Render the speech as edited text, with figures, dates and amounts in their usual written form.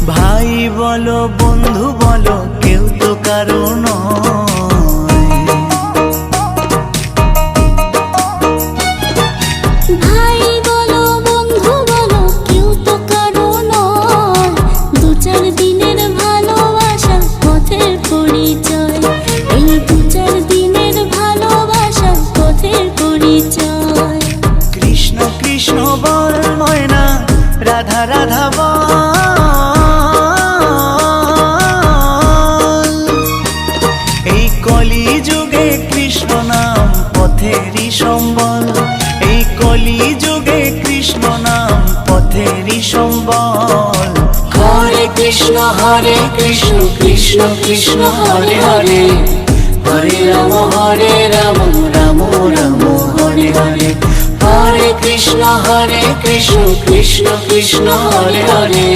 ভাই বলো বন্ধু বলো কেউ তো কারো নয়। ভাই বলো বন্ধু বলো কেউ তো কারো নয়। দু চার দিনের ভালোবাসা পথের পরিচয়। এই দু চার দিনের ভালোবাসা পথের পরিচয়। কৃষ্ণ কৃষ্ণ বল ময়না রাধা রাধা বল। এই কলি যুগে কৃষ্ণ নাম পথেরই সম্বল। এই কলি যুগে কৃষ্ণ নাম পথেরই সম্বল। হরে কৃষ্ণ কৃষ্ণ কৃষ্ণ হরে হরে, হরে রাম রাম রাম হরে হরে। হরে কৃষ্ণ কৃষ্ণ কৃষ্ণ হরে হরে।